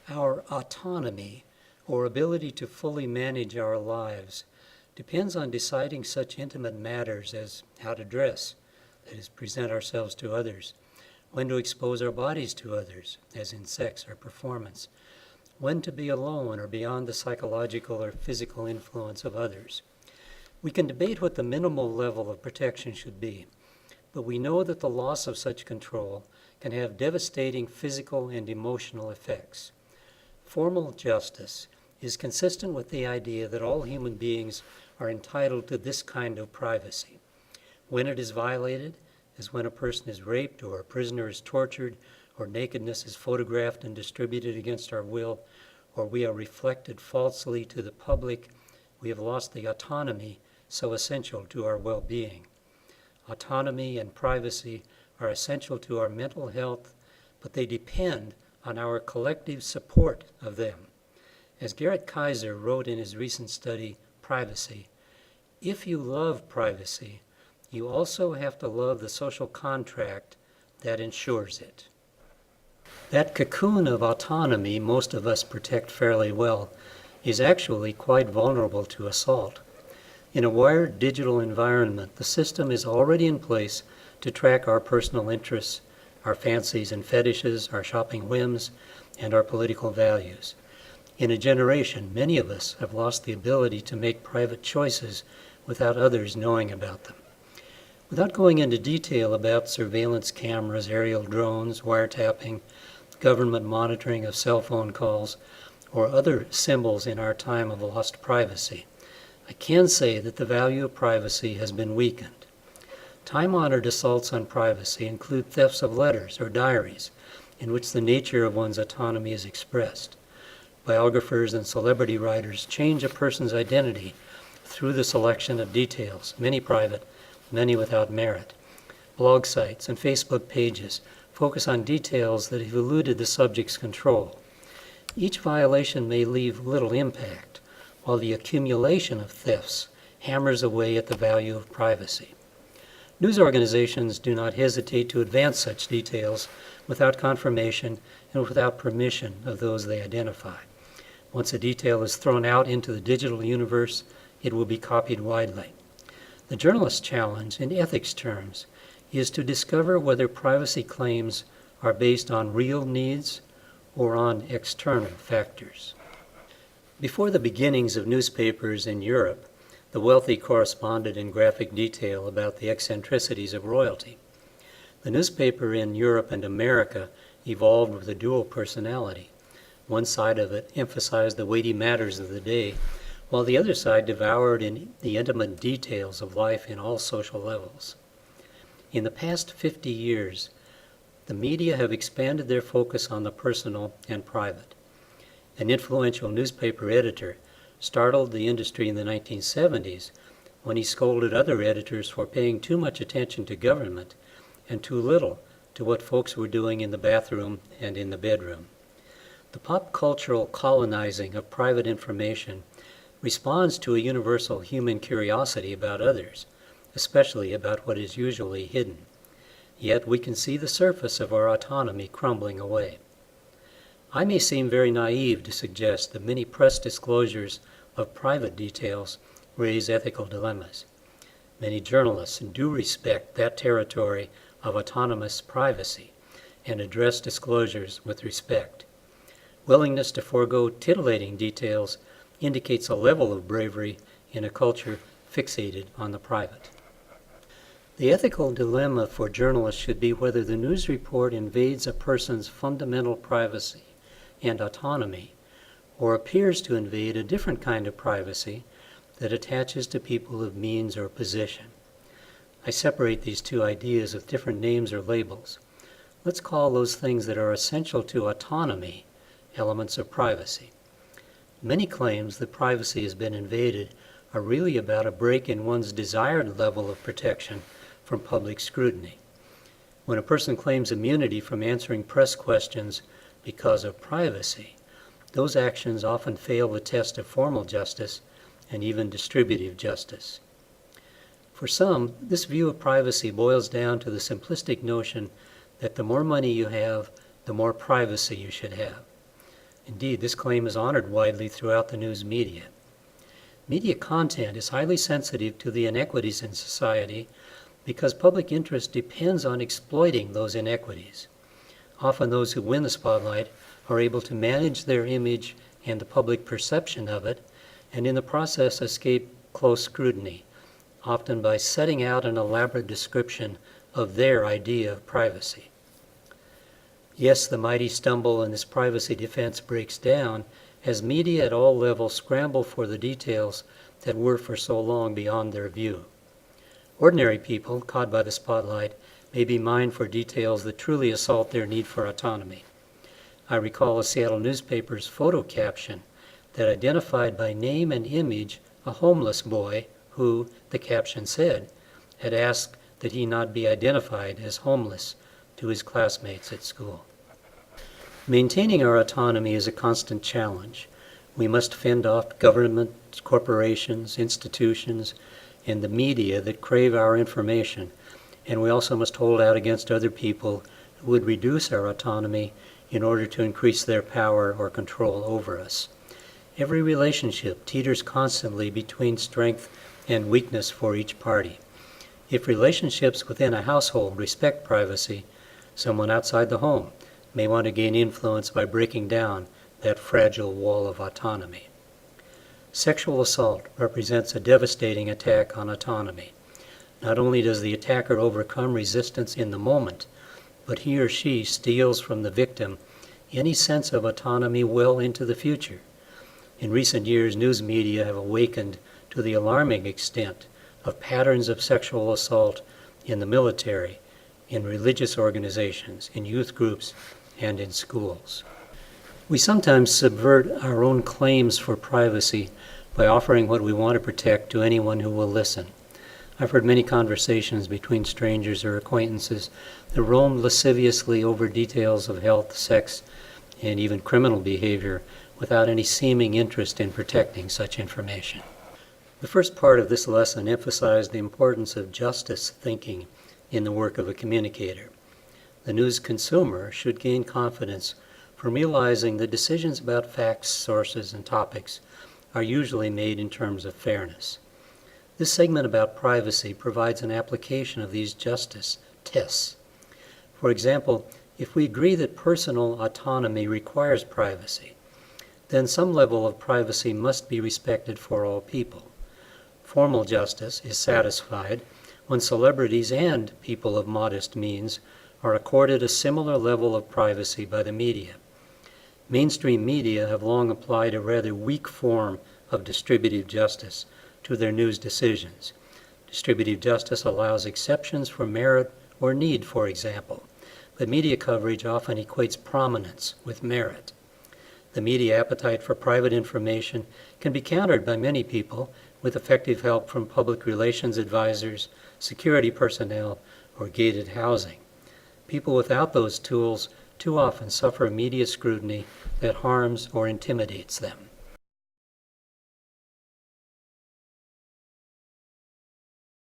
Our autonomy, or ability to fully manage our lives, depends on deciding such intimate matters as how to dress, that is, present ourselves to others, when to expose our bodies to others, as in sex or performance, when to be alone or beyond the psychological or physical influence of others. We can debate what the minimal level of protection should be, but we know that the loss of such control can have devastating physical and emotional effects. Formal justice is consistent with the idea that all human beings are entitled to this kind of privacy. When it is violated, as when a person is raped or a prisoner is tortured or nakedness is photographed and distributed against our will, or we are reflected falsely to the public, we have lost the autonomy so essential to our well-being. Autonomy and privacy are essential to our mental health, but they depend on our collective support of them. As Garrett Kaiser wrote in his recent study, Privacy, if you love privacy, you also have to love the social contract that ensures it. That cocoon of autonomy most of us protect fairly well is actually quite vulnerable to assault. In a wired digital environment, the system is already in place to track our personal interests, our fancies and fetishes, our shopping whims, and our political values. In a generation, many of us have lost the ability to make private choices without others knowing about them. Without going into detail about surveillance cameras, aerial drones, wiretapping, government monitoring of cell phone calls, or other symbols in our time of lost privacy, I can say that the value of privacy has been weakened. Time-honored assaults on privacy include thefts of letters or diaries in which the nature of one's autonomy is expressed. Biographers and celebrity writers change a person's identity through the selection of details, many private, many without merit. Blog sites and Facebook pages focus on details that have eluded the subject's control. Each violation may leave little impact, while the accumulation of thefts hammers away at the value of privacy. News organizations do not hesitate to advance such details without confirmation and without permission of those they identify. Once a detail is thrown out into the digital universe, it will be copied widely. The journalist's challenge, in ethics terms, is to discover whether privacy claims are based on real needs or on external factors. Before the beginnings of newspapers in Europe, the wealthy corresponded in graphic detail about the eccentricities of royalty. The newspaper in Europe and America evolved with a dual personality. One side of it emphasized the weighty matters of the day, while the other side devoured in the intimate details of life in all social levels. In the past 50 years, the media have expanded their focus on the personal and private. An influential newspaper editor startled the industry in the 1970s when he scolded other editors for paying too much attention to government and too little to what folks were doing in the bathroom and in the bedroom. The pop cultural colonizing of private information responds to a universal human curiosity about others, especially about what is usually hidden. Yet we can see the surface of our autonomy crumbling away. I may seem very naive to suggest that many press disclosures of private details raise ethical dilemmas. Many journalists do respect that territory of autonomous privacy and address disclosures with respect. Willingness to forego titillating details indicates a level of bravery in a culture fixated on the private. The ethical dilemma for journalists should be whether the news report invades a person's fundamental privacy and autonomy, or appears to invade a different kind of privacy that attaches to people of means or position. I separate these two ideas with different names or labels. Let's call those things that are essential to autonomy elements of privacy. Many claims that privacy has been invaded are really about a break in one's desired level of protection from public scrutiny. When a person claims immunity from answering press questions because of privacy, those actions often fail the test of formal justice and even distributive justice. For some, this view of privacy boils down to the simplistic notion that the more money you have, the more privacy you should have. Indeed, this claim is honored widely throughout the news media. Media content is highly sensitive to the inequities in society because public interest depends on exploiting those inequities. Often those who win the spotlight are able to manage their image and the public perception of it, and in the process escape close scrutiny, often by setting out an elaborate description of their idea of privacy. Yes, the mighty stumble and this privacy defense breaks down as media at all levels scramble for the details that were for so long beyond their view. Ordinary people, caught by the spotlight, may be mined for details that truly assault their need for autonomy. I recall a Seattle newspaper's photo caption that identified by name and image a homeless boy who, the caption said, had asked that he not be identified as homeless to his classmates at school. Maintaining our autonomy is a constant challenge. We must fend off government, corporations, institutions, and the media that crave our information, and we also must hold out against other people who would reduce our autonomy in order to increase their power or control over us. Every relationship teeters constantly between strength and weakness for each party. If relationships within a household respect privacy, someone outside the home may want to gain influence by breaking down that fragile wall of autonomy. Sexual assault represents a devastating attack on autonomy. Not only does the attacker overcome resistance in the moment, but he or she steals from the victim any sense of autonomy well into the future. In recent years, news media have awakened to the alarming extent of patterns of sexual assault in the military, in religious organizations, in youth groups, and in schools. We sometimes subvert our own claims for privacy by offering what we want to protect to anyone who will listen. I've heard many conversations between strangers or acquaintances that roam lasciviously over details of health, sex, and even criminal behavior without any seeming interest in protecting such information. The first part of this lesson emphasized the importance of justice thinking in the work of a communicator. The news consumer should gain confidence from realizing that decisions about facts, sources, and topics are usually made in terms of fairness. This segment about privacy provides an application of these justice tests. For example, if we agree that personal autonomy requires privacy, then some level of privacy must be respected for all people. Formal justice is satisfied when celebrities and people of modest means are accorded a similar level of privacy by the media. Mainstream media have long applied a rather weak form of distributive justice to their news decisions. Distributive justice allows exceptions for merit or need, for example, but media coverage often equates prominence with merit. The media appetite for private information can be countered by many people with effective help from public relations advisors, security personnel, or gated housing. People without those tools too often suffer media scrutiny that harms or intimidates them.